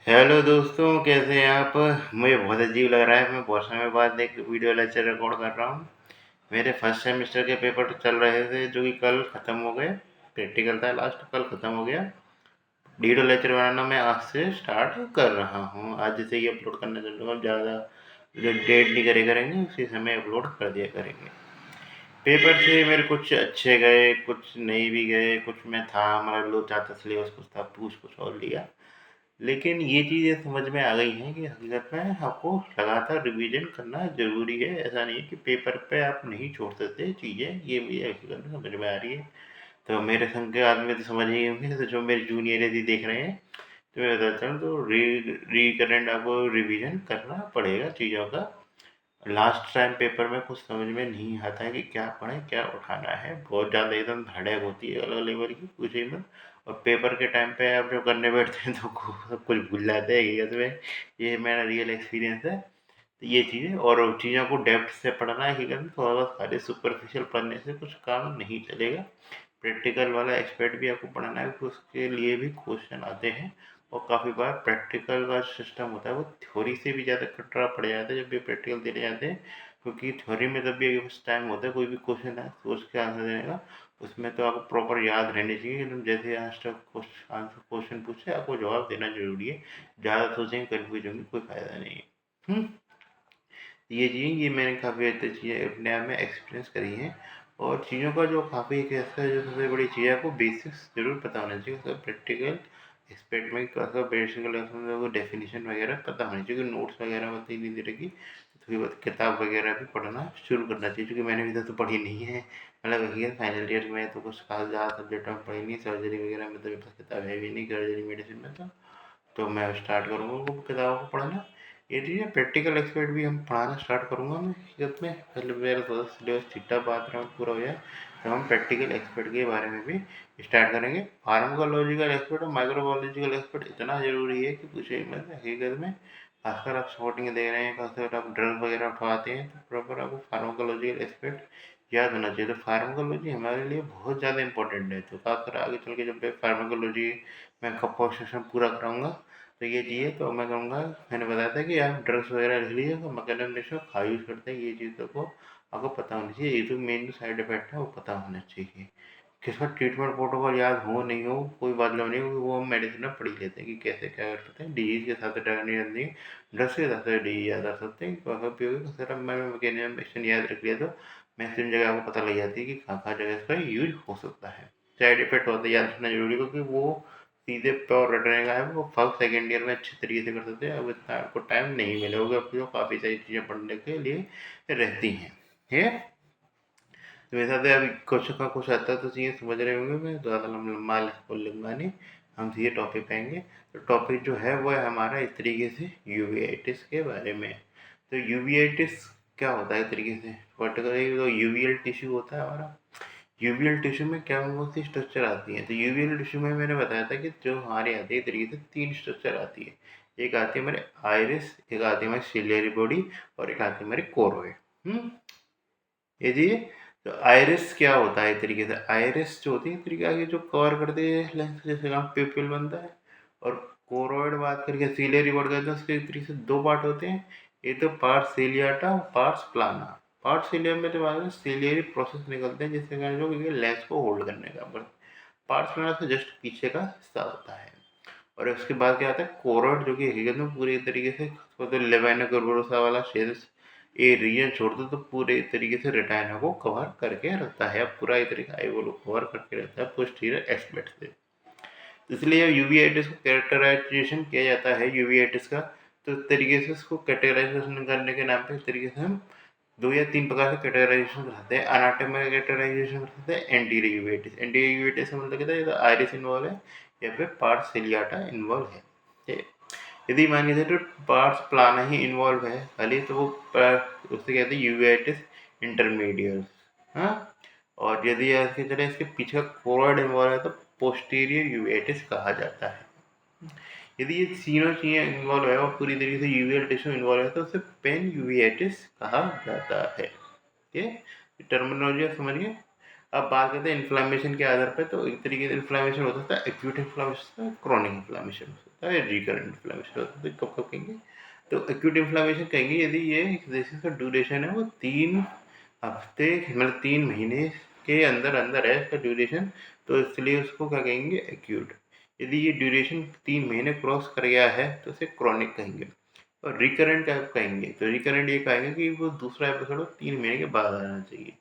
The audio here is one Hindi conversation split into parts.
हेलो दोस्तों, कैसे हैं आप? मुझे बहुत अजीब लग रहा है, मैं बहुत समय बाद एक वीडियो लेक्चर रिकॉर्ड कर रहा हूँ। मेरे फर्स्ट सेमेस्टर के पेपर चल रहे थे जो कि कल ख़त्म हो गए। प्रैक्टिकल था लास्ट, कल ख़त्म हो गया। वीडियो लेक्चर बनाना मैं आज से स्टार्ट कर रहा हूँ। आज जैसे ही अपलोड करना चलूँगा, ज़्यादा जो डेट नहीं करे करेंगे उसी समय अपलोड कर दिया करेंगे। पेपर से मेरे कुछ अच्छे गए, कुछ नहीं भी गए, कुछ में था हमारा लोचा था, सिलेबस कुछ था, पूछ कुछ और लिया। लेकिन ये चीज़ें समझ में आ गई हैं कि हकीकत में आपको लगातार रिवीजन करना ज़रूरी है। ऐसा नहीं है कि पेपर पे आप नहीं छोड़ सकते चीज़ें, ये मुझे हकीकत में समझ में आ रही है। तो मेरे संग के आदमी तो समझ ही होंगे, तो जो मेरे जूनियर यदि देख रहे हैं तो मैं बताता हूँ, तो रिकरेंट आपको रिवीजन करना पड़ेगा चीज़ों का। लास्ट टाइम पेपर में कुछ समझ में नहीं आता है कि क्या पढ़ें, क्या उठाना है। बहुत ज़्यादा एकदम धड़क होती है अलग लेवल की, पूछिए मत। और पेपर के टाइम पे आप जब करने बैठते हैं तो सब कुछ भूल जाते हैं हकीकत में। ये मेरा रियल एक्सपीरियंस है। तो ये चीज़ें और चीज़ों को डेप्थ से पढ़ना है हकीकत में, थोड़ा बहुत खाली सुपरफिशियल पढ़ने से कुछ काम नहीं चलेगा। प्रैक्टिकल वाला एस्पेक्ट भी आपको पढ़ना है, तो उसके लिए भी क्वेश्चन आते हैं। और काफ़ी बार प्रैक्टिकल का सिस्टम होता है वो थ्योरी से भी ज़्यादा कटरा पड़ जाता है जब भी प्रैक्टिकल देने जाते हैं। क्योंकि थ्योरी में तब भी कुछ टाइम होता है, कोई भी क्वेश्चन है सोच के आंसर देने का, उसमें तो आपको प्रॉपर याद रहनी चाहिए कि तुम जैसे आंसर क्वेश्चन पूछे आपको जवाब देना जरूरी है। ज़्यादा सोचेंगे कन्फ्यूज होंगे, कोई फायदा नहीं है। ये चीज़ें ये मैंने काफ़ी अच्छी चीज़ें अपने आप में एक्सपीरियंस करी हैं। और चीज़ों का जो काफ़ी एक ऐसा जो सबसे बड़ी चीज़ है, आपको बेसिक्स ज़रूर पता होना चाहिए। मतलब प्रैक्टिकल एस्पेक्ट में कैसा बेसिक डेफिनेशन वगैरह पता होनी चाहिए, नोट्स वगैरह होती नहीं दे रही। थोड़ी बहुत किताब वगैरह भी पढ़ना शुरू करना चाहिए, क्योंकि मैंने अभी तक तो पढ़ी नहीं है। मतलब हकीकत फाइनल ईयर में तो कुछ खास ज़्यादा सब्जेक्ट में पढ़ी नहीं, सर्जरी वगैरह में तो मेरे पास किताब है भी नहीं, सर्जरी मेडिसिन में तो मैं स्टार्ट करूँगा वो किताबों को पढ़ना। ये चीज़ें प्रैक्टिकल एक्सपर्ट भी हम पढ़ाना स्टार्ट करूँगा मैं हकीकत में। पहले मेरा थोड़ा सिलेबस छिट्टा बात राउंड पूरा हो जाए, तो हम प्रैक्टिकल एक्सपर्ट के बारे में भी स्टार्ट करेंगे। फार्माकोलॉजिकल एक्सपर्ट और माइक्रोबायोलॉजिकल एक्सपर्ट इतना ज़रूरी है कि पूछे मत हकीकत में। खासकर आप स्पोर्टिंग दे रहे हैं, खासकर आप ड्रग वगैरह उठवाते हैं, तो प्रॉपर आपको फार्माकोलॉजिकल एक्सपर्ट याद होना चाहिए। तो फार्माकोलॉजी हमारे लिए बहुत ज़्यादा इंपॉर्टेंट है। तो खासकर आगे चल के जब मैं फार्माकोलॉजी मैं कब सेशन पूरा कराऊंगा, तो ये चीज़ें तो मैं कहूँगा, मैंने बताया था कि आप ड्रग्स वगैरह लिख लीजिए तो मैकेनिज्म खा यूज़ करते हैं, ये चीज़ों को आपको पता होनी चाहिए। ये जो मेन साइड इफेक्ट है वो पता होना चाहिए। किसका ट्रीटमेंट प्रोटोकॉल याद हो नहीं हो कोई मतलब नहीं, क्योंकि वो हम मेडिसिन में पढ़ ही लेते हैं कि कैसे क्या कर सकते हैं। डिजीज के साथ नहीं, ड्रग्स के साथ डिजीज याद रख सकते हैं। सर मैं मैकेनिज्म याद रख लिया तो मैक्सिमम जगह आपको पता लग जाती है कि कहाँ कहाँ जगह इसका यूज हो सकता है। साइड इफेक्ट होता है याद रखना जरूरी, क्योंकि वो सीधे प्योर रटने का है, वो फर्स्ट सेकेंड ईयर में अच्छे तरीके से कर सकते हैं। अब इतना आपको टाइम नहीं मिलेगा, आपको काफ़ी सारी चीज़ें पढ़ने के लिए रहती हैं। ठीक है, तो मेरे साथ अभी क्वेश्चन का कुछ आता है तो चीज़ें समझ रहे होंगे। मैं ज़्यादा लंबा बोल लूँगा नहीं, हम सीधे टॉपिक पे आएंगे। तो टॉपिक जो है वो है हमारा इस तरीके से यूवीआइटिस के बारे में। तो यूवीआइटिस क्या होता है इस तरीके से, पर्टिकुलरली तो यूवीएल टिश्यू होता है हमारा। यूवीएल टिश्यू में क्या बहुत सी स्ट्रक्चर आती हैं। तो यूवीएल टिश्यू में मैंने बताया था कि जो हमारे आती है तरीके से 3 स्ट्रक्चर आती है। एक आती है हमारे आइरिस, एक आती है हमारी सिलियरी बॉडी, और एक आती है हमारी कोरोइड। ये जी। तो आइरिस क्या होता है तरीके से, आइरिस जो होती है तरीके की जो कवर करती है लेंस, जैसे हम पिपिल बनता है। और कोरोइड बात करके सिलियरी बॉडी का, तो उसके तरीके से 2 पार्ट होते हैं। एक तो पार्ट सिलियाटा, पार्ट प्लाना। पार्ट सिलियम में तो बाद में सिलियरी प्रोसेस निकलते हैं, जिसके कारण जो लेंस को होल्ड करने का, बट पार्ट प्लाना से जस्ट पीछे का हिस्सा होता है। और उसके बाद क्या आता है कोरोइड, जो कि हकीकत में पूरी तरीके से तो लेवाइना कर्वोसा वाला शेर ये रीजन छोड़ दो तो पूरे तरीके से रेटाइना को कवर करके रखता है। अब पूरा ये तरीका आई वो कवर करके रखता है पोस्टीरियर एस्पेक्ट से। इसलिए यूवीआइटिस को कैरेक्टराइजेशन किया जाता है यूवीआइटिस का। तो इस तरीके से इसको कैटेगराइजेशन करने के नाम पे इस तरीके से हम 2 या 3 प्रकार से कैटेगराइजेशन करते हैं। अनाटॉमिकल कैटेगराइजेशन करते हैं, एंटीरियर यूवीआइटिस। एंटीरियर यूवीआइटिस का मतलब कहता है तो आइरिस इन्वॉल्व है या फिर पार्ट सिलियाटा इन्वॉल्व है। ठीक है? यदि मान लीजिए तो पार्ट्स प्लाना ही इन्वॉल्व है खाली, तो वो उससे कहते हैं यूवेटिस इंटरमीडियट। हाँ, और यदि ऐसे चले इसके पीछे कोरोइड इन्वॉल्व है तो पोस्टीरियर यूवेटिस कहा जाता है। यदि ये तीनों चीज़ें इन्वॉल्व है और पूरी तरीके से यूवियल टिश्यू इन्वॉल्व है तो उसे पेन यूवेटिस कहा जाता है। ठीक है, टर्मिनोलॉजी समझिए। अब बात करते हैं इन्फ्लेमेशन के आधार पे, तो एक तरीके से इन्फ्लेमेशन हो सकता है एक्यूट इन्फ्लेमेशन, क्रॉनिक इन्फ्लेमेशन हो सकता है, रिकरेंट इन्फ्लेमेशन हो सकता है। कब कब कहेंगे? तो एक्यूट इन्फ्लेमेशन कहेंगे यदि ये डिसीज का ड्यूरेशन है वो 3 हफ्ते मतलब 3 महीने के अंदर अंदर है इसका ड्यूरेशन, तो इसलिए उसको क्या कहेंगे? एक्यूट। यदि ये ड्यूरेशन 3 महीने क्रॉस कर गया है तो उसे क्रॉनिक कहेंगे। और रिकरेंट कब कहेंगे? तो रिकरेंट ये कहेंगे कि वो दूसरा एपिसोड 3 महीने के बाद आना चाहिए।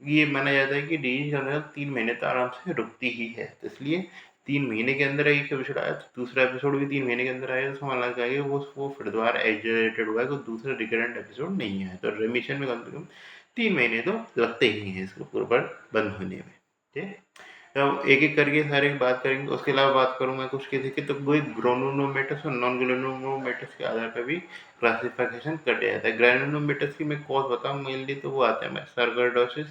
ये माना जाता है कि डिजीज जनरल 3 महीने तो आराम से रुकती ही है, तो इसलिए 3 महीने के अंदर एक एपिसोड आया तो दूसरा एपिसोड भी 3 महीने के अंदर आया, तो माना जाएगा वो फिर दोबारा एग्जरेटेड हुआ है, कोई दूसरा रिकरेंट एपिसोड नहीं है। तो रेमिशन में कम से कम 3 महीने तो लगते ही हैं इसको पूरा बंद होने में। ठीक है, तो एक एक करके सारे बात करेंगे। उसके अलावा बात करूँगा कुछ के देखिए, तो कोई ग्रेनुलोमेटस और नॉन ग्रेनुलोमेटस के आधार पर भी क्लासिफिकेशन कर दिया जाता है। ग्रेनुलोमेटस की मैं कॉज बताऊँ मेनली, तो वो आते हैं सर्कोइडोसिस,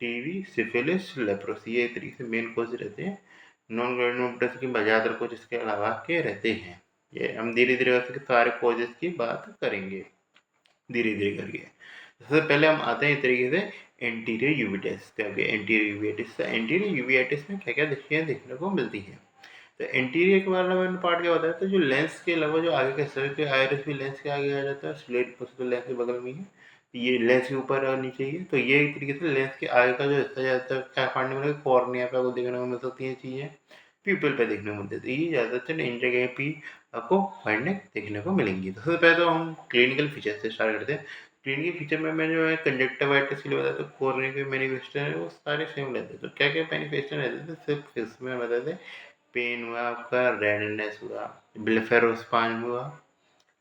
टीवी, सिफिलिस, लेप्रोसी, ये तरीके से मेन कॉज रहते हैं। नॉन ग्रेनुलोमेटस की ज़्यादातर कॉज इसके अलावा के रहते हैं। ये हम धीरे धीरे करके सारे कॉजेज की बात करेंगे धीरे धीरे करके। सबसे पहले हम आते हैं इस तरीके से एंटीरियर यूवेटिस। क्या हो गया एंटीरियर यूवेटिस? एंटीरियर यूवेटिस में क्या क्या चीज़ें देखने को मिलती हैं? तो एंटीरियर के बारे में मैंने पार्ट क्या बताया था, जो लेंस के अलावा जो आगे का सर के आइरिस भी लेंस के आगे आ जाता है, स्लेट तो लेंस के बगल में ही है, ये लेंस के ऊपर और नीचे ही है। तो ये एक तरीके से लेंस के आगे का जो हिस्सा जाता है क्या पढ़ने में मिलेगा? कॉर्निया पे आपको देखने को मिल सकती हैं चीज़ें, पीपल पे देखने को मिलती है। ये ज़्यादातर इन जगह पे आपको पढ़ने देखने को मिलेंगी। तो सबसे पहले तो हम क्लिनिकल फीचर से स्टार्ट करते हैं। क्लिनिकल फीचर में मैं जो है कंजक्टिवाइटिस के लिए बताया, तो कॉर्निया के मैनिफेस्टेशन है वो सारे सेम रहते हैं। तो क्या क्या मैनिफेस्टेशन रहते थे? सिर्फ इसमें बताते पेन हुआ आपका, रेडनेस हुआ, ब्लेफेरोस्पाज्म हुआ,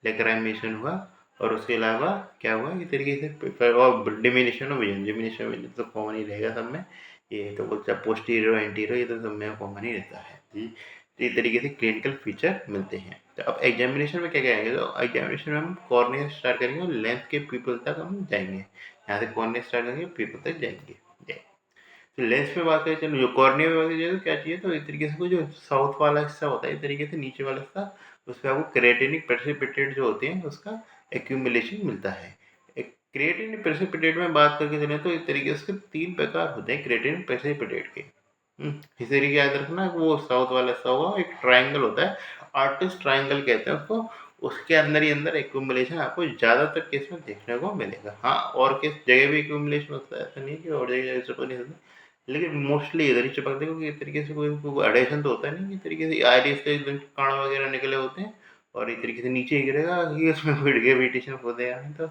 लेक्राइमेशन हुआ, और उसके अलावा क्या हुआ ये तरीके से, और diminishing of vision. Diminishing of vision तो कॉमन ही रहेगा सब में, ये तो चाहे पोस्टीरियर एंटीरियर ये तो सब में कॉमन ही रहता है जी। तो ये तरीके से क्लिनिकल फीचर मिलते हैं। तो अब एग्जामिनेशन में क्या क्या आएंगे? तो एग्जामिनेशन में हम कॉर्निया स्टार्ट करेंगे और लेंथ के पीपल तक हम जाएंगे। यहाँ से कॉर्निया स्टार्ट करेंगे, पीपल तक जाएंगे। तो लेंस पे बात करें, चलो जो कॉर्निया में बात करें तो क्या चाहिए? तो इस तरीके से जो साउथ वाला हिस्सा होता है, इस तरीके से नीचे वाला हिस्सा, उस पर आपको क्रिएटिनिक प्रेसिपिटेट जो होते हैं उसका एक्यूमुलेशन मिलता है। एक क्रिएटिनिक प्रेसिपिटेट में बात करके चलें तो इस तरीके से 3 प्रकार होते हैं क्रिएटिनिक प्रेसिपिटेट के। इस तरीके याद रखना, वो साउथ वाला हिस्सा होगा, एक ट्राइंगल होता है, आर्टिस्ट ट्राइंगल कहते हैं उसको, उसके अंदर ही अंदर एक्यूमुलेशन आपको ज़्यादातर केस में देखने को मिलेगा। हाँ, और किस जगह भी एक्यूमुलेशन होता है, ऐसा नहीं कि और जगह चिपक नहीं सकता, लेकिन मोस्टली इधर ही चिपकते हैं, क्योंकि इस तरीके से कोई एडेशन तो होता नहीं, इस तरीके से आइरिस से एकदम कण वगैरह निकले होते हैं और इस तरीके से नीचे ही गिरेगा कि उसमें कोई ग्रेविटेशन हो गया है। तो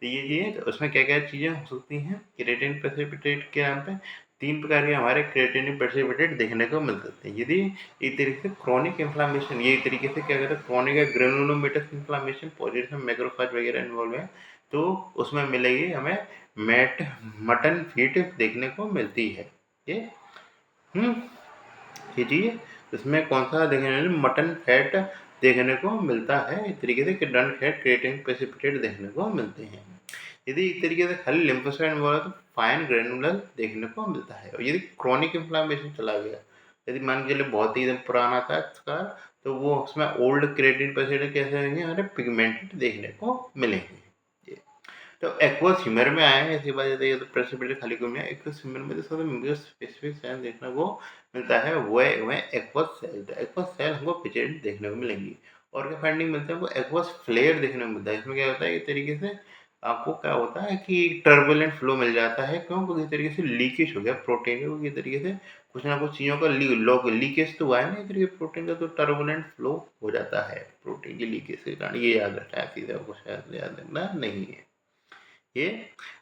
ये चीज़ें, तो उसमें क्या क्या चीज़ें हो सकती हैं क्रिएटिनिक प्रेसिपिटेट के नाम पे? 3 प्रकार के हमारे क्रिएटिनिक प्रेसिपिटेट देखने को मिल सकते हैं। यदि एक तरीके से क्रॉनिक इन्फ्लामेशन, ये तरीके से क्या कहते हैं, क्रॉनिक या ग्रेनुलोमेटस इन्फ्लामेशन पॉजिटिव मैक्रोफेज वगैरह इन्वॉल्व है, तो उसमें मिलेगी हमें मटन फीट देखने को मिलती है। ये ये चीज़ इसमें कौन सा देखने को? मटन फैट देखने को मिलता है। इस तरीके से डन फैट क्रिएटिनिक प्रेसिपिटेट देखने को मिलते हैं। यदि इस तरीके से खाली लिम्फोसाइट इन्वॉल्व है तो फाइन ग्रेनुलर देखने को मिलता है। और यदि क्रॉनिक इन्फ्लामेशन चला गया, यदि मान के चलिए बहुत ही एकदम पुराना था इसका, तो वो उसमें ओल्ड क्रिएटिनिक प्रेसिपिटेट कैसे रहेंगे? हमारे पिगमेंटेड देखने को मिलेंगे। तो एक्वस ह्यूमर में आया है, इसके बाद ये तो प्रेसिपिटेट खाली क्यों है? एक्वस ह्यूमर में तो सबसे स्पेसिफिक साइन देखने को मिलता है, वह एक्वस सेल। तो एक्वस सेल हमको पिगमेंट देखने को मिलेंगी। और क्या फाइंडिंग मिलता है? हमको एक्वस फ्लेयर देखने को मिलता है। इसमें क्या होता है, इस तरीके से आपको क्या होता है कि टर्बुलेंट फ्लो मिल जाता है। क्यों? क्योंकि इस तरीके से लीकेज हो गया प्रोटीन का, क्योंकि इस तरीके से कुछ ना कुछ चीज़ों का लीकेज तो हुआ है ना इस तरीके प्रोटीन का, तो टर्बुलेंट फ्लो हो जाता है प्रोटीन की लीकेज के कारण। ये याद रखना है, सीधे आपको शायद याद रखना नहीं है ये।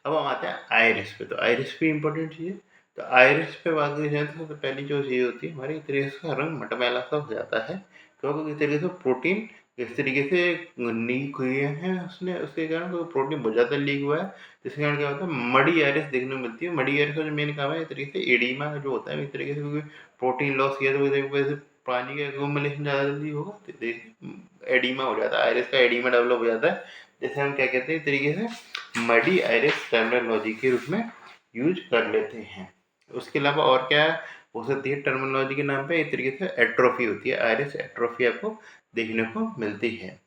अब हम आते हैं आइरिस पे। तो आइरिस भी इंपॉर्टेंट चीज़ है। तो आइरिस पे बात करी जाए तो सबसे पहली जो चीज़ होती है हमारी, इस तरीके से रंग मटमैला सा हो जाता है। क्योंकि इस तरीके से प्रोटीन इस तरीके से लीक हुए हैं उसने, उसके कारण तो प्रोटीन बहुत ज़्यादा लीक हुआ है, जिसके कारण क्या होता है मडी आइरिस देखने को मिलती है। मडी आइरिस का जो मेन काम है इस तरीके से एडिमा जो होता है, इस तरीके से क्योंकि प्रोटीन लॉस किया तो इस वजह से पानी का एक्यूमुलेशन ज़्यादा जल्दी होगा, तो एडिमा हो जाता है, आइरिस का एडिमा डेवलप हो जाता है। जैसे हम क्या कहते हैं इस तरीके से मडी आइरिस टर्मिनोलॉजी के रूप में यूज कर लेते हैं। उसके अलावा और क्या हो सकती है टर्मिनोलॉजी के नाम पे? इस तरीके से एट्रोफी होती है, आइरिस एट्रोफी आपको देखने को मिलती है।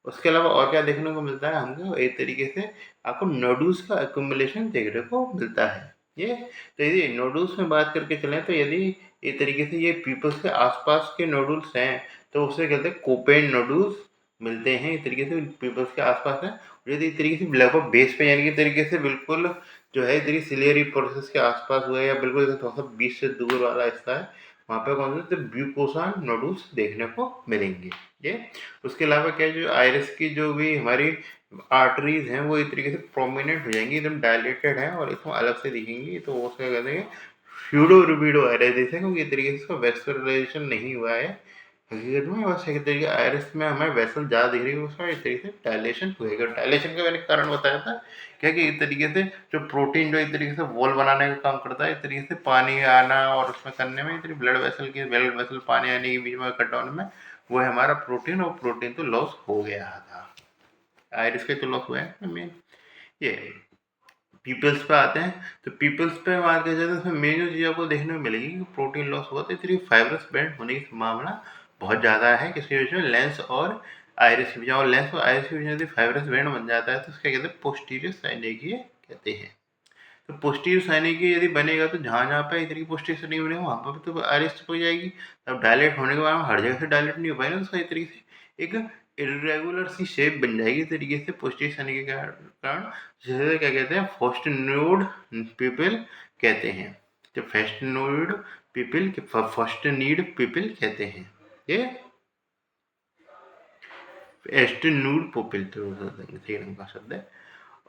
उसके अलावा और क्या देखने को मिलता है हमको? एक तरीके से आपको नोडूल्स का एक्यूमुलेशन देखने को मिलता है। ये तो यदि नोडुल्स में बात करके चलें तो यदि एक तरीके से ये पीपल्स के आसपास के नोडुल्स हैं तो उसे कहते हैं कोपेन नोडुल्स मिलते हैं। इस तरीके से पीपल्स के आसपास है। यदि इस तरीके से लगभग बेस पे यानी कि तरीके से बिल्कुल जो है इतनी सिलियरी प्रोसेस के आसपास हुआ है या बिल्कुल थोड़ा सा बीच से दूर वाला हिस्सा है, वहाँ पे कौन से ब्यूकोसा नोडुल्स देखने को मिलेंगे। ये उसके अलावा क्या जो आयरिस की जो भी हमारी आर्टरीज हैं वो एक तरीके से प्रोमिनेंट हो जाएंगी, एकदम डायलेटेड है और इसमें अलग से दिखेंगी। तो वो क्या कहते हैं फ्यूडो रूबिडो आयरिस है, क्योंकि इस तरीके से इसका वेस्कुलराइजेशन नहीं हुआ है हकीकत में। बस एक तरीके आयरिस में हमें वेसल ज़्यादा दिख रही है, उसका एक तरीके से डायलेशन हुएगा। डायलेशन का मैंने कारण बताया था क्या कि एक तरीके से जो प्रोटीन जो एक तरीके से वॉल बनाने का काम करता है, एक तरीके से पानी आना और उसमें करने में ब्लड वेसल पानी आने के बीच में कट डाउन में वो है हमारा प्रोटीन, और प्रोटीन तो लॉस हो गया था। आयरिस के तो लॉस हुआ है मेन। ये पीपल्स पे आते हैं तो पीपल्स पे बात किया जाए तो उसमें मेन जो चीज़ आपको देखने को मिलेगी कि प्रोटीन लॉस हुआ तो इतनी फाइब्रस बैंड होने की संभावना बहुत ज़्यादा है। किसकी वजह से लेंस और आयरिस की वजह, और लेंस और आयरिस की वजह से फाइब्रस बैंड बन जाता है तो उसका कहते हैं पोस्टीरियर साइनेकिया कहते हैं। तो पोस्टीरियर साइनेकिया यदि बनेगा तो जहाँ जहाँ पे इतनी पोस्टीरियर साइनेकिया बनेगा वहाँ पर तो आयरिस चिपक जाएगी। तब डायलेट होने के बाद हर जगह से डायलेट नहीं हो पाएगा, तो उसका एक तरीके से एक इरेगुलर सी शेप बन जाएगी तरीके से पोस्टीरियर साइनेकिया के कारण, जिसे क्या कहते हैं फर्स्ट पीपल कहते हैं। तो फर्स्ट नीड पीपल कहते हैं। ये एस्टेनूड पोपिल तो सही नाम का शब्द है।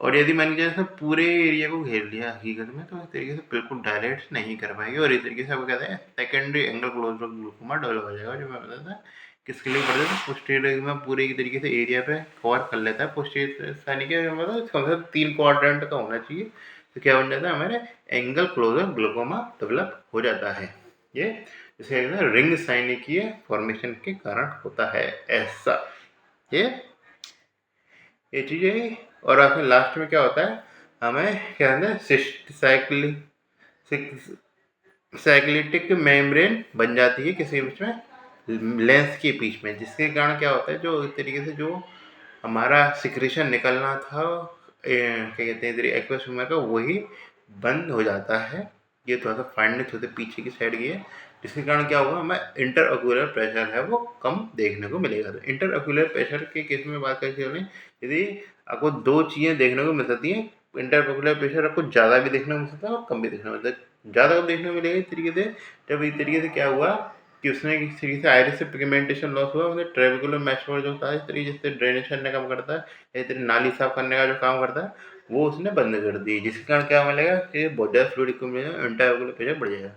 और यदि मान लीजिए पूरे एरिया को घेर लिया हकीकत में तो इस तरीके से बिल्कुल डायलेट नहीं कर पाएगी, और इस तरीके से आपको कहते हैं secondary angle closure glaucoma develop हो जाएगा। जो मैं बताया था किसके लिए पढ़ते थे, पोस्टीरियर में पूरे एक तरीके से एरिया पे कवर कर लेता है। पोस्टीरियर साइनिक मतलब कम से कम 3 क्वाड्रेंट का होना चाहिए, तो क्या बन जाता है हमारे एंगल क्लोजर ग्लूकोमा डेवलप हो जाता है। ये जिसे रिंग साइनिकीय फॉर्मेशन के कारण होता है ऐसा। ये चीज़ें और आखिर लास्ट में क्या होता है हमें क्या कहते हैं साइक्लिटिक मेम्ब्रेन बन जाती है किसी बीच में लेंस के बीच में, जिसके कारण क्या होता है जो एक तरीके से जो हमारा सिक्रेशन निकलना था क्या कहते हैं एक्वस ह्यूमर का वही बंद हो जाता है। ये थोड़ा सा फाइंडनेस होते पीछे की साइड की है, जिसके कारण क्या होगा हमें इंटर ऑक्यूलर प्रेशर है वो कम देखने को मिलेगा। तो इंटर ऑक्यूलर प्रेशर के केस में बात करके चलें यदि आपको दो चीज़ें देखने को मिल सकती हैं। इंटर ऑक्यूलर प्रेशर आपको ज़्यादा भी देखने को मिल सकता है और कम भी देखने को मिलता है। ज़्यादा कब देखने को मिलेगा इस तरीके से जब इस तरीके से क्या हुआ कि उसने किसी तरीके से आयरिस से पिगमेंटेशन लॉस हुआ, मतलब ट्रेबेकुलर मैशवर जो होता है इस तरीके से ड्रेनेज करने का काम करता है, इस तरीके नाली साफ करने का जो काम करता है वो उसने बंद कर दी, जिसके कारण क्या मिलेगा कि बहुत ज़्यादा फ्लूइड मिलेगा, इंटर प्रेशर बढ़ जाएगा।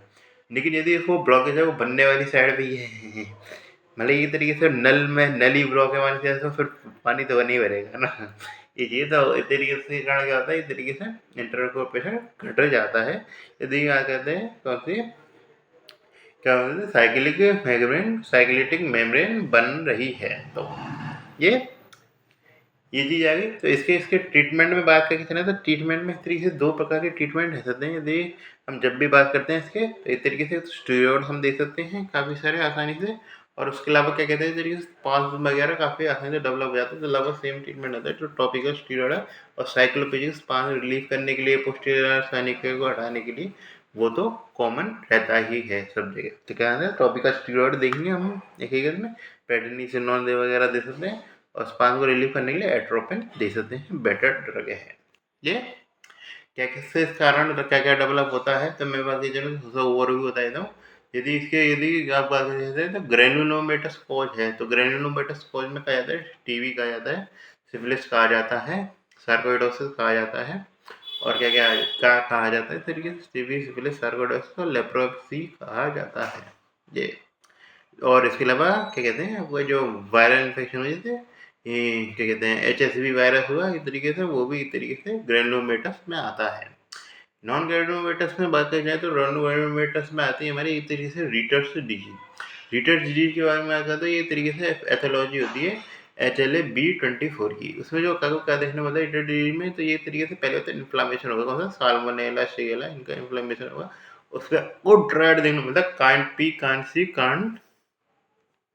लेकिन यदि इसको ब्लॉकेज है वो बनने वाली साइड पे ही है मतलब ये तरीके से नल में नली ब्लॉक है मान के तो फिर पानी तो नहीं भरेगा ना ये चीज़ तो इस तरीके से कारण क्या होता है इस तरीके से इंटर प्रेशर घट जाता है। यदि क्या कहते हैं कौन सी क्या बोलते हैं साइक्लिटिक मेम्ब्रेन बन रही है। तो ये ये चीज़ आ गई। तो इसके इसके ट्रीटमेंट में बात करके चलें तो ट्रीटमेंट में इस तरीके से 2 प्रकार के ट्रीटमेंट रह सकते हैं। यदि हम जब भी बात करते हैं इसके तो एक तरीके से स्टेरॉइड हम दे सकते हैं काफ़ी सारे आसानी से, और उसके अलावा क्या कहते हैं इस तरीके से पास वगैरह काफ़ी आसानी से डेवलप हो जाता है। तो लगभग सेम ट्रीटमेंट होता है जो टॉपिकल स्टेरॉइड है, और साइक्लोपेजिक्स पास रिलीफ करने के लिए पोस्टीरियर साइनिक को हटाने के लिए वो तो कॉमन रहता ही है सब जगह। तो क्या है टॉपिकल स्टेरॉइड देखेंगे हम हकीकत में प्रेडनिसोलोन दे वगैरह दे सकते हैं, और स्पान को रिलीव करने के लिए एट्रोपिन दे सकते हैं, बेटर ड्रग है ये। क्या किससे इस कारण क्या क्या डेवलप होता है तो मैं बात कीजिए ओवरव्यू बता देता हूँ। यदि आप बात करते हैं तो ग्रेनुलोमेटस कॉज है, तो ग्रेनुलोमेटस कॉज में कहा जाता है टीबी कहा जाता है, सिफिलिस कहा जाता है, सार्कोइडोसिस कहा जाता है, और क्या क्या कहा जाता है तरीके से टीबी सिफिलिस सार्कोइडोसिस और लेप्रोसी कहा जाता है ये। और इसके अलावा क्या कहते हैं वो जो वायरल इन्फेक्शन हुए थे ये क्या कहते हैं HSV वायरस हुआ इस तरीके से वो भी इस तरीके से ग्रेनुलोमेटस में आता है। नॉन ग्रेनुलोमेटस में बात करी जाए तो नॉन ग्रेनुलोमेटस में आती है हमारी एक तरीके से रीटर्स डिजीज। रीटर्स डिजीज के बारे में आता है तो ये तरीके से एथोलॉजी होती है HLA-B24 की। उसमें जो क्या देखने को मिलता है रीटर्स डिजीज में तो ये तरीके से पहले होता है इन्फ्लामेशन होगा, कौन सा साल्मोनेला शिगेला इनका इन्फ्लामेशन होगा। उसका वो ड्राइड देखने को मिलता है can't P can't see can't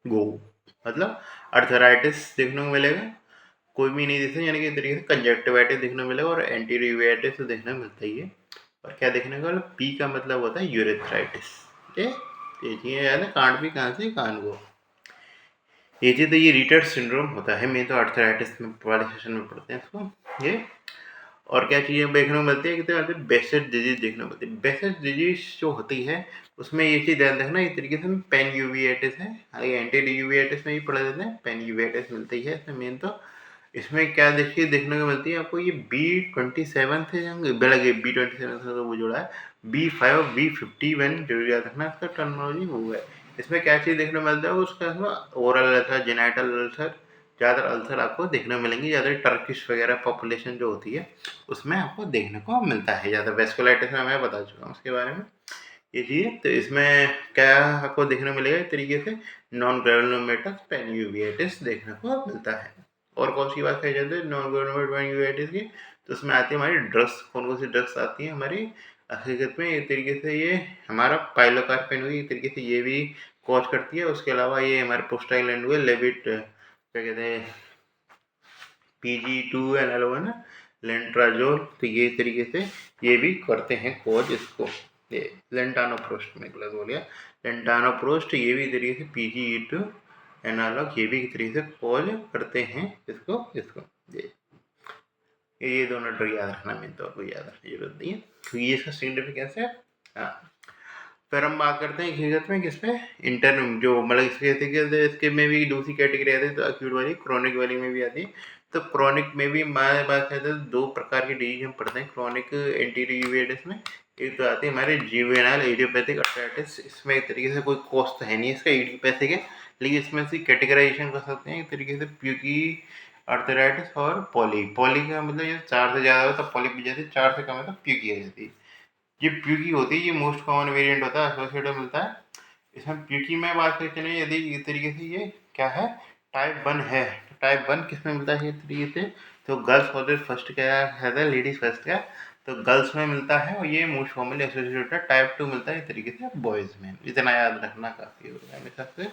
go, मतलब अर्थराइटिस देखने को मिलेगा, कोई भी नहीं दिखता यानी कि तरीके से कंजक्टिवाइटिस देखने को मिलेगा, और एंटीरियोवाइटिस तो देखने को मिलता ही है। और क्या देखने को, पी का मतलब होता है यूरेथ्राइटिस। ठीक है, ये चीज़ें याद है, कांड भी कहाँ से, कान को। ये चीज़ तो ये रीटर सिंड्रोम होता है, मैं तो आर्थराइटिस में वाले सेशन में पढ़ते हैं इसको ये। और क्या चीज़ें देखने को मिलती है, कि बेसेट डिजीज देखने को मिलती है। बेसेट डिजीज जो होती है उसमें ये चीज़ ध्यान रखना, इस तरीके से पेन यूविएटिस है, हालांकि एंटी यूविएटिस में ही पढ़ा देते हैं, पेन यूविएटिस मिलती है इसमें मेन। तो इसमें क्या देखिए देखने को मिलती है आपको, ये B27 से बेलगे B27 से तो वो जोड़ा है, B5B51 जरूर याद रखना इसका टर्मिनोलॉजी वो है। इसमें क्या चीज़ देखने को मिलता है, उसका ओरल अल्सर, जेनाइटल अल्सर, ज़्यादातर अल्सर आपको देखने को मिलेंगे, ज़्यादा टर्किश वगैरह पॉपुलेशन जो होती है उसमें आपको देखने को मिलता है ज़्यादा। वेस्कुलाइटिस में मैं बता चुका हूँ उसके बारे में ये चीज़। तो इसमें क्या आपको देखने को मिलेगा, इस तरीके से नॉन ग्रेनुलोमेटस पेन यूविएटिस देखने को मिलता है। और कौन सी बात कही जाती है नॉन ग्रेनुलोमेटस पेन यूविएटिस की, तो उसमें आती है हमारी ड्रग्स। कौन कौन सी ड्रग्स आती हैं हमारी हकीकत में, एक तरीके से ये हमारा पाइलोकार्पिन हुई, एक तरीके से ये भी कॉज करती है। उसके अलावा ये हमारे प्रोस्टाग्लैंड हुए, लेविट क्या कहते हैं, PG2 एनालोगन लेंट्राजोल, तो ये तरीके से ये भी करते हैं कॉज इसको। ये लेंटानोप्रोस्ट में गलत बोल गया, लेंटानोप्रोस्ट ये भी तरीके से PGE2 एनालॉग ये भी एक तरीके से कॉज करते हैं इसको इसको ये दोनों ड्रग याद रखना, मेन तौर पर याद रखने की जरूरत नहीं है, क्योंकि ये इसका सिग्निफिकेंस है। हाँ, फिर हम बात करते हैं हकीकत में किस पे, इंटर्न जो मतलब इसके में भी दूसरी कैटेगरी आती है, तो अक्यूट वाली, क्रोनिक वाली में भी आती है। तो क्रोनिक में भी हमारे बात करते हैं, दो प्रकार की डिजीज हम पढ़ते हैं क्रोनिक एंटीरियूवेटिस में। एक तो आती है हमारे जुवेनाइल इडियोपैथिक आर्थराइटिस, इसमें एक तरीके से कोई कॉज तो है नहीं इसका, इडियोपैथिक है, लेकिन इसमें से कैटेगराइजेशन कर सकते हैं एक तरीके से प्यूकी आर्थराइटिस और पॉली। पॉली का मतलब ये 4 से ज़्यादा हो तो पॉली भी जाती है, 4 से कम है तो प्यूकी आ जाती है। ये प्यूकी होती है, ये मोस्ट कॉमन वेरिएंट होता है, एसोसिएटेड मिलता है। इसमें प्यूकी में बात करते हैं, यदि इस तरीके से ये क्या है, टाइप 1 है, तो टाइप 1 किस में मिलता है इस तरीके से, तो गर्ल्स और फर्स्ट क्या है, लेडीज फर्स्ट का, तो गर्ल्स में मिलता है और ये मोस्ट कॉमनली एसोसिएटेड होता है। टाइप 2 मिलता है इस तरीके से बॉयज़ में, इतना याद रखना काफ़ी होगा मेरे हिसाब से।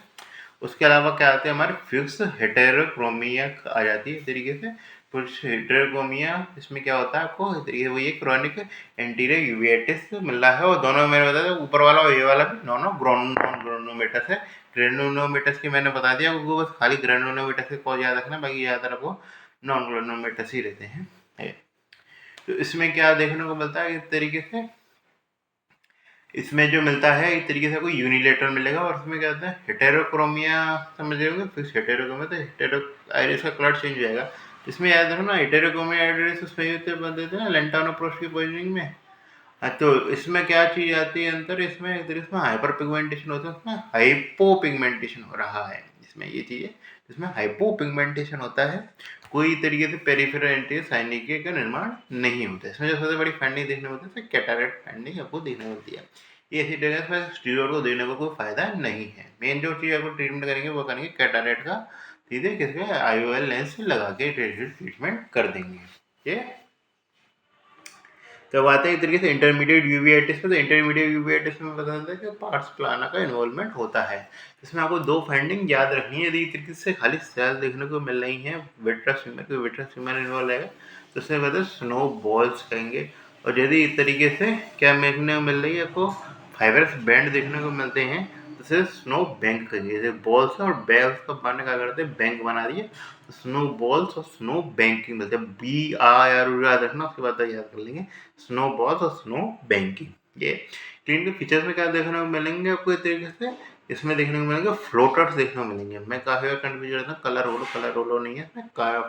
उसके अलावा क्या आते हैं हमारे फिक्स हेटेरोक्रोमिया आ जाती है इस तरीके से, कुछ हेटेरोक्रोमिया, इसमें क्या होता है आपको इस तरीके से, वो ये क्रोनिक एंटीरियर यूवेटिस मिल रहा है, और दोनों मैंने बता दिया, ऊपर वाला और ये वाला भी दोनों नॉन ग्रेनुलोमेटस है। ग्रेनुलोमेटस की मैंने बता दिया, वो बस खाली ग्रेनुलोमेटस के कॉज याद रखना, बाकी ज़्यादातर आपको नॉन ग्रेनुलोमेटस ही रहते हैं। तो इसमें क्या देखने को मिलता है इस तरीके से, इसमें जो मिलता है एक तरीके से कोई यूनिलेटर मिलेगा, और इसमें क्या होता है हेटेरोक्रोमिया, समझ रहे होंगे, फिर हेटेरोक्रोमिया तो हेटेरो आइरिस का कलर चेंज हो जाएगा। इसमें याद रखना हेटेरोक्रोमिया आइरिस उसमें होते देते हैं ना लेंटानोप्रोस्ट की पोजिशनिंग में। हाँ, तो इसमें क्या चीज़ आती है अंतर, इसमें एक तरीके से हाइपर पिगमेंटेशन होता है, उसमें हाइपो पिगमेंटेशन हो रहा है, इसमें ये चीज़ है, इसमें हाइपो पिगमेंटेशन होता है, कोई तरीके से पेरिफेरल एंटीसाइनिके का निर्माण नहीं होता है। इसमें जो सबसे बड़ी फाइंडिंग देखने को मिलती है कैटरेक्ट फाइंडिंग आपको देखने को मिलती है। ये ऐसी जगह पर स्टीरॉयड को देने का कोई फायदा नहीं है। मेन जो चीज़ आपको ट्रीटमेंट करेंगे वो करेंगे कैटरेक्ट का, सीधे किसके IOL लेंस लगा के ट्रीटमेंट कर देंगे। ये तो आते हैं एक तरीके से इंटरमीडिएट यूवीआइटिस पे, तो इंटरमीडिएट यूवीआइटिस में पता चलता है कि पार्ट्स प्लाना का इन्वॉल्वमेंट होता है। इसमें आपको दो फाइंडिंग याद रखनी है, यदि इस तरीके से खाली सेल देखने को मिल रही है विट्रस फीमर, कोई विट्रस फीमर इन्वॉल्व रहेगा तो उसे कहते स्नो बॉल्स कहेंगे। और यदि इस तरीके से क्या देखने को मिल रही है, आपको फाइबरस बैंड देखने को मिलते हैं, तो उसे स्नो बैंक कहेंगे। जैसे बॉल्स और बैल्स का बनने का करते हैं, बैंक बना दिए, स्नो बॉल्स और स्नो बैंकिंग मिलते हैं, BIR याद रखना, उसके बाद याद कर लेंगे स्नो बॉल्स और स्नो बैंकिंग। ये क्लिनिकल फीचर्स में क्या देखने को मिलेंगे आपको इस तरीके से, इसमें देखने को मिलेंगे फ्लोटर्स देखने को मिलेंगे। मैं काफ़ी बार कन्फ्यूज रहता हूँ, कलर रोलो नहीं है इसमें,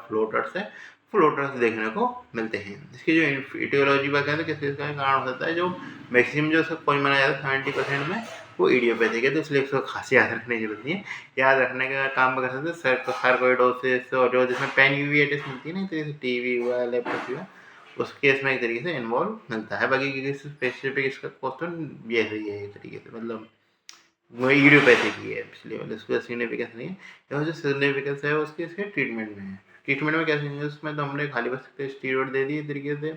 फ्लोटर्स है, फ्लोटर्स देखने को मिलते हैं। इसकी जो इटियोलॉजी बात कहते हैं किस किस का कारण हो सकता है, जो मैक्सिमम जो सब कोई माना जाता है 70% में वो इडियोपैथिक है, तो इसलिए उसको खास याद रखने की जरूरत नहीं है। याद रखने का काम कर सकते हैं सार्कोइडोसिस, और जो जिसमें पेन यूविएटिस मिलती है ना, तो जैसे टीवी हुआ, लैपटॉप हुआ, उस केस में एक तरीके से इन्वॉल्व मिलता है। बाकी किसी स्पेसिफिक इसका क्वेश्चन ये सही है एक तरीके से, मतलब वो इडियोपैथिक ही है, इसलिए मतलब उसका सिग्निफिकेंस नहीं है। तो जो सिग्निफिकेंस है उसके इसके ट्रीटमेंट में है। ट्रीटमेंट में क्या सिग्निफिकेंस, उसमें तो हमने खाली बस स्टीरॉयड दे दिए तरीके से,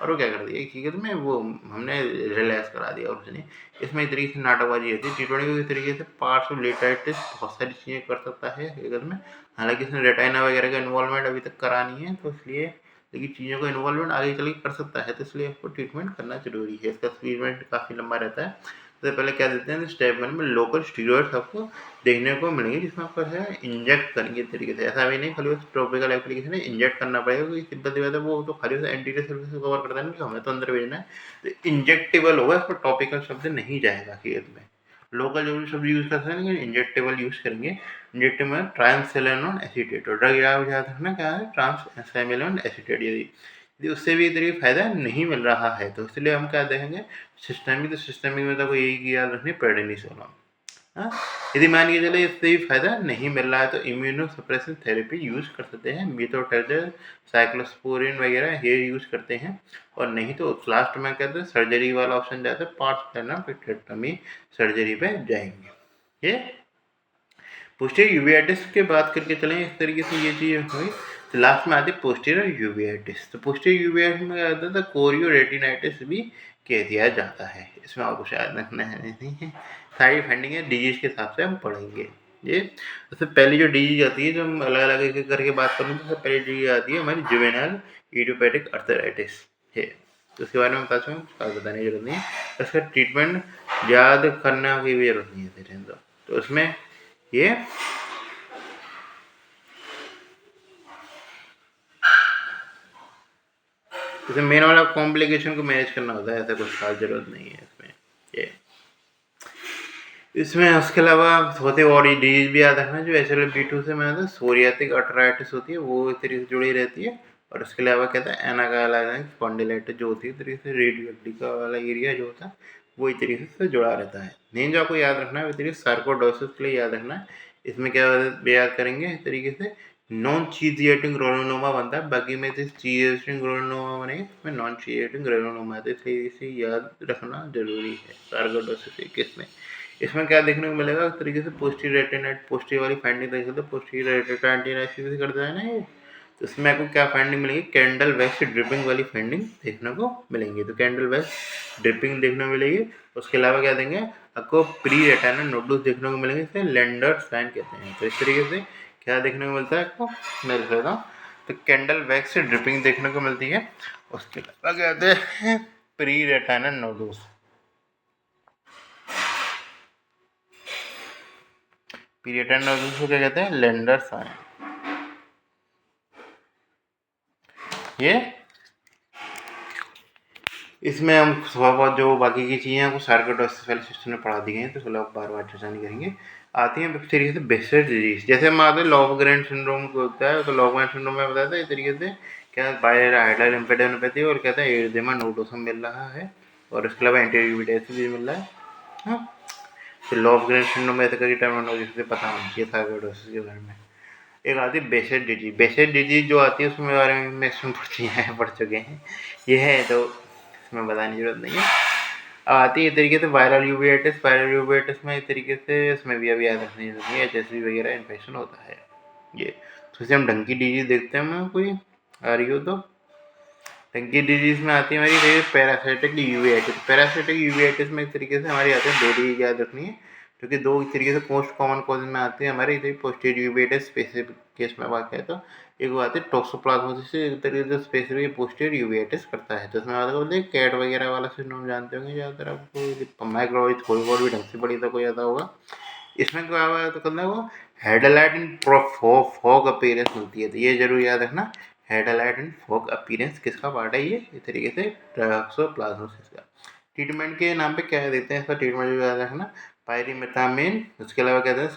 और वो क्या कर दिया हकीकत में, वो हमने रिलैक्स करा दिया और कुछ नहीं। इसमें एक तरीके से नाटकबाजी होती है ट्रीटमेंट की, इस तरीके से पार्श्वलेटाइटिस बहुत सारी चीज़ें कर सकता है हकीकत में। हालांकि इसमें रेटाइना वगैरह का इन्वॉल्वमेंट अभी तक करा नहीं है, तो इसलिए लेकिन चीज़ों का इन्वॉल्वमेंट आगे चल के कर सकता है, तो इसलिए आपको ट्रीटमेंट करना ज़रूरी है। इसका ट्रीटमेंट काफ़ी लंबा रहता है। सबसे पहले क्या देते हैं, स्टेप 1 में लोकल स्टीरॉइड्स आपको देखने को मिलेंगे, जिसमें आपको है इंजेक्ट करेंगे तरीके से। ऐसा भी नहीं खाली बस टॉपिकल एप्लीकेशन है, इंजेक्ट करना पड़ेगा, क्योंकि सिंपल सी बात है, वो तो खाली एंटीरियर सर्विस को कवर करता है ना, हमें तो अंदर भेजना है, तो इंजेक्टेबल होगा, इसको टॉपिकल शब्द नहीं जाएगा खेत में। लोकल जो भी शब्द यूज़ करते हैं, लेकिन इंजेक्टेबल यूज़ करेंगे। इंजेक्टेबल में ट्रांससेलेनोन एसीटेट, और ड्रग याद रखना क्या है, ट्रांससेलेनोन एसीटेट। यदि उससे भी इतनी फ़ायदा नहीं मिल रहा है, तो इसलिए हम क्या देखेंगे, सिस्टमिक। तो सिस्टमिक में तो यही याद रखनी, प्रेडनिसोलोन। हाँ, यदि मान के चले इससे भी फायदा नहीं मिल रहा है, तो इम्यूनोसप्रेसिव थेरेपी यूज कर सकते हैं, मीथोट्रेक्सेट, साइक्लोस्पोरिन वगैरह ये यूज करते हैं। और नहीं तो लास्ट में कहते हैं सर्जरी वाला ऑप्शन जाता है, पार्ट्स पेक्टेक्टमी सर्जरी पे जाएंगे। ये पोस्टीरियर यूवेटिस की बात करके चलें, इस तरीके से ये चीज़ हुई। तो लास्ट में आती है पोस्टीरियर यूवेटिस। तो पोस्टीरियर यूवेटिस में क्या होता है, कोरियो रेटिनाइटिस भी कह दिया जाता है। इसमें आपको शायद रखना है नहीं है, सारी फंडिंग है, डिजीज के हिसाब से हम पढ़ेंगे। ये सबसे पहली जो डिजीज आती है, जो हम अलग अलग एक करके बात करूँ, तो सबसे पहली डिजीज आती है हमारी जुवेनाइल इडियोपैथिक आर्थराइटिस है। तो उसके बारे में बता चुका हूँ, बताने की जरूरत नहीं है। इसका ट्रीटमेंट याद करने की भी जरूरत नहीं है। तो उसमें ये जैसे मेन वाला कॉम्प्लिकेशन को मैनेज करना होता है, ऐसा कुछ खास जरूरत नहीं है इसमें। ये इसमें उसके अलावा होते और डिजीज भी याद रखना, जो HLA-B2 से मैं सोरियाटिक आर्थराइटिस होती है, वो इस तरीके से जुड़ी रहती है। और उसके अलावा कहता है एनाकाइलाइटिस स्पॉन्डिलाइटिस जो होती है, इस तरीके से रेडियोएक्टिव का वाला एरिया जो होता है, वो इस तरीके से जुड़ा रहता है। मेन जो आपको याद रखना है, इस तरीके से सार्कोइडोसिस के लिए याद रखना है। इसमें क्या याद करेंगे, इस तरीके से नॉन चीजिएटिंग ग्रानुलोमा बनता है, बाकी में चीजिएटिंग ग्रानुलोमा बनेगा, इसमें नॉन चीजिएटिंग ग्रानुलोमा है, तो इसे याद रखना जरूरी है सार्कोइडोसिस केस में। इसमें क्या देखने को मिलेगा, इस तरीके से पोस्टीरियर रेटिनाइट, पोस्टीरियर वाली फाइंडिंग देख सकते हो, पोस्टीरियर रेटिनाइटिस करता है ना ये। तो इसमें आपको क्या फाइंडिंग मिलेगी, कैंडल वैक्स ड्रिपिंग वाली फाइंडिंग देखने को मिलेंगी। तो कैंडल वैक्स ड्रिपिंग देखने को मिलेगी। उसके अलावा क्या देंगे आपको, प्री रेटिनल नोडल्स देखने को मिलेंगे, इसे लेंडर साइन कहते हैं। तो इस तरीके से क्या देखने को मिलता है आपको, मैं दिखा देता हूँ। तो कैंडल वैक्स ड्रिपिंग देखने को मिलती है। उसके अलावा कहते हैं pre retinal nodules, period nodules को क्या कहते हैं, लेंडर साइन। ये इसमें हम थोड़ा बहुत जो बाकी की चीज़ें हैं, सार्कोइडोसिस वाले सिस्टम में पढ़ा दी गई हैं, तो फिलहाल बार बार चर्चा नहीं करेंगे। आती हैं इस तरीके से बेसेट डिजीज, जैसे हम आते हैं लॉवग्रेन सिंड्रोम को होता है। तो लॉवग्रेन सिंड्रोम में बताया था इस तरीके से क्या बायर हाइडर लिम्फेडेनोपैथी, और कहते हैं एरिथेमा नोडोसम मिल रहा है, और इसके अलावा एंटीयूबिटेसिस भी मिल रहा है। हाँ, तो लॉवग्रेन सिंड्रोम ऐसे करके टर्मिनोलॉजी से पता होनी चाहिए सार्कोइडोसिस के बारे में। एक आती है बेसेट डिजीज। बेसेट डिजीज जो आती है उसमें बारे में मैक्सिमम पढ़ चुके हैं, ये है, तो इसमें बताने की जरूरत नहीं है। अब आती है तरीके से वायरल यूवेटिस। वायरल यूवेटिस में इस तरीके से इसमें भी अभी याद रखने की जरूरत नहीं है, HSV वगैरह इन्फेक्शन होता है ये। तो इसे हम ढंग की डिजीज देखते हैं, मैं कोई आ रही हो तो ढंग की डिजीज में आती है हमारी पैरासाइटिक यूवेटिस। पैरासाइटिक यूवेटिस में इस तरीके से हमारी आती है दो डिजीज याद रखनी है, क्योंकि दो इस तरीके से मोस्ट कॉमन कॉज में आते हैं हमारे इधर पोस्टीरियर यूवेटिस स्पेसिफिक केस में बात करें तो। एक वो आती है टॉक्सोप्लाज्मोसिस, एक तरीके से स्पेसिफिक पोस्टीरियर यूवेटिस करता है। तो इसमें बात बोलते हैं कैट वगैरह वाला सिंड्रोम जानते होंगे ज़्यादातर आपको, माइक्रोइड थोड़ी बहुत भी ढंग से पड़ी तो कोई आता होगा। इसमें क्या हुआ है, तो करना वो हेडलाइट इन फॉग अपीयरेंस होती है, तो ये जरूर याद रखना। हेडलाइट इन फॉग अपीयरेंस किसका पार्ट है, ये इस तरीके से टॉक्सोप्लाज्मोसिस का। ट्रीटमेंट के नाम पे क्या देते हैं, इसका ट्रीटमेंट जो याद रखना, पायरिमेथामिन, उसके अलावा कहते हैं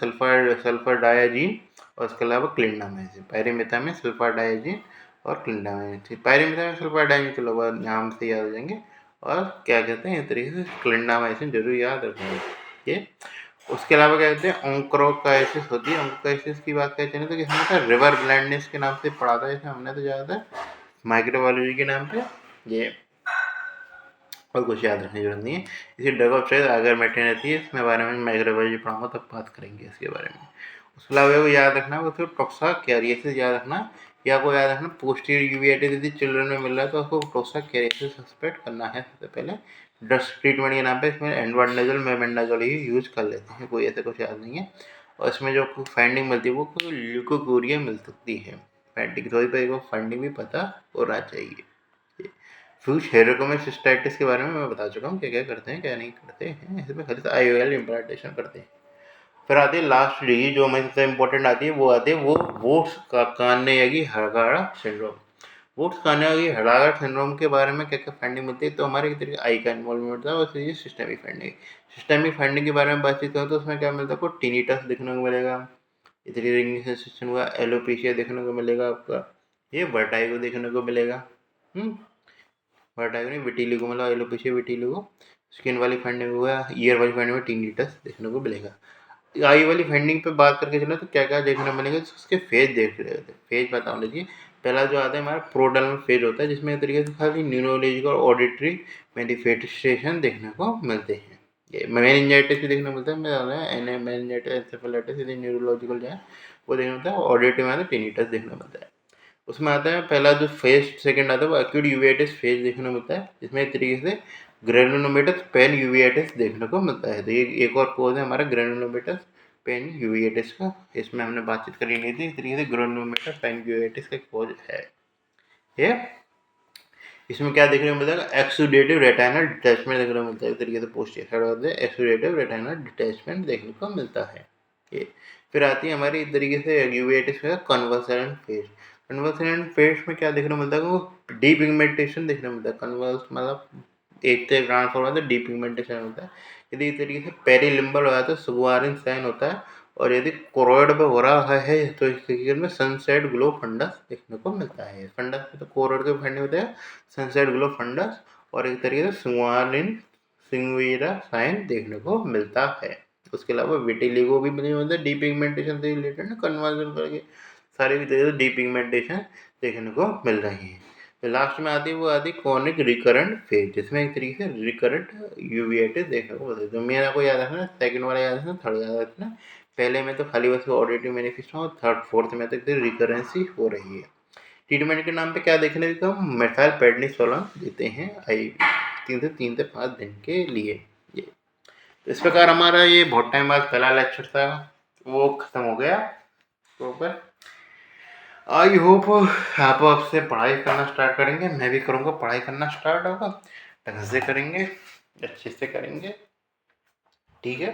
सल्फर डायाजीन, और उसके अलावा क्लिंडामाइसिन। पायरिमेथामिन, सल्फर डायाजीन और क्लिंडामाइसिन। पायरिमेथामिन सल्फर डायाजीन तो लोग नाम से याद हो जाएंगे, और क्या कहते हैं इस तरीके से क्लिंडामाइसिन जरूर याद रखना ये। उसके अलावा क्या कहते हैं ओंक्रोकाइसिस होती है। ओंक्रोकाइसिस की बात करें तो किसमें था, रिवर ब्लाइंडनेस के नाम से पढ़ा था जैसे हमने, तो ज़्यादातर माइक्रोबायोलॉजी के नाम पे ये, और कुछ याद रखने की जरूरत नहीं है। इसी ड्रग ऑफ चॉइस अगर मेटेन रहती है, इसमें बारे में माइक्रोबायोलॉजी पढ़ाऊंगा तब बात करेंगे इसके बारे में। उसके अलावा को याद रखना, वो तो टॉक्सा कैरियसिस याद रखना, या को याद रखना पोस्टीरियर यूवेटिस यदि चिल्ड्रन में मिल रहा है तो उसको टॉक्सा कैरियसिस सस्पेक्ट करना है सबसे पहले। ड्रग्स ट्रीटमेंट के नाम पे इसमें एंडवांडाजोल मेबेंडाजोल ही यूज कर लेते हैं, कोई ऐसा कुछ याद नहीं है। और इसमें जो फाइंडिंग मिलती है वो ल्यूकोकोरिया मिल सकती है। फैटिग थोड़ी पे फंडिंग भी पता होना चाहिए। फ्यूज हेरोकोमा सिस्टाइटिस के बारे में मैं बता चुका हूँ क्या क्या करते हैं क्या नहीं करते हैं, इसमें खाली IOL इम्प्लांटेशन करते हैं। फिर आती है लास्ट डिजीज जो हमें सबसे इम्पोर्टेंट आती है, वो आती है वो वोट्स का कानेगी हड़ागा सिंड्रोम। वोट्स कानेगी हड़ागा सिंड्रोम के बारे में क्या क्या फाइंडिंग मिलती है, तो हमारे एक तरीके आई का इन्वॉल्वमेंट होता है और ये सिस्टमिक फाइंडिंग। सिस्टमिक फाइंडिंग के बारे में बातचीत करें तो उसमें क्या मिलता है, आपको टिनिटस देखने को मिलेगा, इतनी रिंगिंग सेंसेशन हुआ, एलोपेशिया देखने को मिलेगा आपका, ये वर्टाइगो देखने को मिलेगा। वर्टाइगो नहीं, विटिलिगो, मतलब एलोपेशिया विटिलिगो। स्किन वाली फाइंडिंग हुआ, ईयर वाली फाइंडिंग में टिनिटस देखने को मिलेगा। आई वाली फाइंडिंग पे बात करके चलो तो क्या क्या देखने मिलेगा, तो उसके फेज देख रहे थे, फेज बता लीजिए। पहला जो आता है हमारा प्रोडर्मल फेज होता है, जिसमें एक तरीके से खाली न्यूरोलॉजिकल और ऑडिटरी मैनिफेस्टेशन देखने को मिलते हैं। ये मेनिंजाइटिस भी देखने को मिलता है, मैं बता रहा है मेनिंजाइटिस एंसेफेलाइटिस, यदि न्यूरोलॉजिकल जो है वो देखने मिलता है, ऑडिटरी में आता है टिनिटस देखने मिलता है। उसमें आता है पहला जो फेज सेकंड आता है वो एक्यूट यूवेटिस फेज देखने को मिलता है, जिसमें एक तरीके से ग्रेनुलोमेटस पेन यूवेटिस देखने को मिलता है। तो ये एक और कोज है हमारा ग्रेनुलोमेटस पेन यूवेटिस का, इसमें हमने बातचीत करी नहीं थी, इस तरीके से ग्रेनुलोमेटस पेन यूवेटिस का कोज है ये। इसमें क्या देखने को मिलता है, एक्सुडेटिव रेटाइनल डिटैचमेंट देखने को मिलता है, एक तरीके से पोस्टीरियर साइड में एक्सुडेटिव रेटाइनल डिटैचमेंट देखने को मिलता है ये। फिर आती है हमारी एक तरीके से यूवेटिस का कन्वर्सेंट फेज। कन्वर्सेंट फेज में क्या देखने को मिलता है, वो डीपिगमेंटेशन देखने को मिलता है। कन्वर्स मतलब एक से ट्रांसफॉर्म होता है, डीपिगमेंटेशन होता है। यदि इस तरीके से पेरीलिम्बल हो जाता है, सुगवारिन साइन होता है, और यदि कोरोइड पे हो रहा है तो इस केस में सनसेट ग्लो फंडस देखने को मिलता है। फंडस में तो कोरोइड के फंडे होते हैं, सनसेट ग्लो फंडस, और एक तरीके से सुगवारिन सिंगवीरा साइन देखने को मिलता है। उसके अलावा विटिलिगो भी मिली होता है, डीपिगमेंटेशन से रिलेटेड ना, कन्वर्जन करके सारी भी तरीके से डीपिगमेंटेशन देखने को मिल रही है। तो लास्ट में आती है वो आती कॉनिक रिकरेंट फेज, जिसमें एक तरीके से रिकरेंट यूविएटिस देखने को मिलता है। तो मेरा को याद रखना, सेकंड वाला याद रखना, थर्ड याद रखना। पहले में तो खाली बस ऑडिटिव मैनिफेस्टो, और थर्ड फोर्थ में तो रिकरेंसी हो रही है। ट्रीटमेंट के नाम पे क्या देखने को, मेथाइल पेडनिसोलोन देते हैं आई 3 से 5 दिन के लिए। ये तो इस प्रकार हमारा ये बहुत टाइम बाद पहला लेक्चर था वो खत्म हो गया। तो आई होप आप आपसे पढ़ाई करना स्टार्ट करेंगे, मैं भी करूँगा, पढ़ाई करना स्टार्ट होगा, ढंग से करेंगे, अच्छे से करेंगे, ठीक है।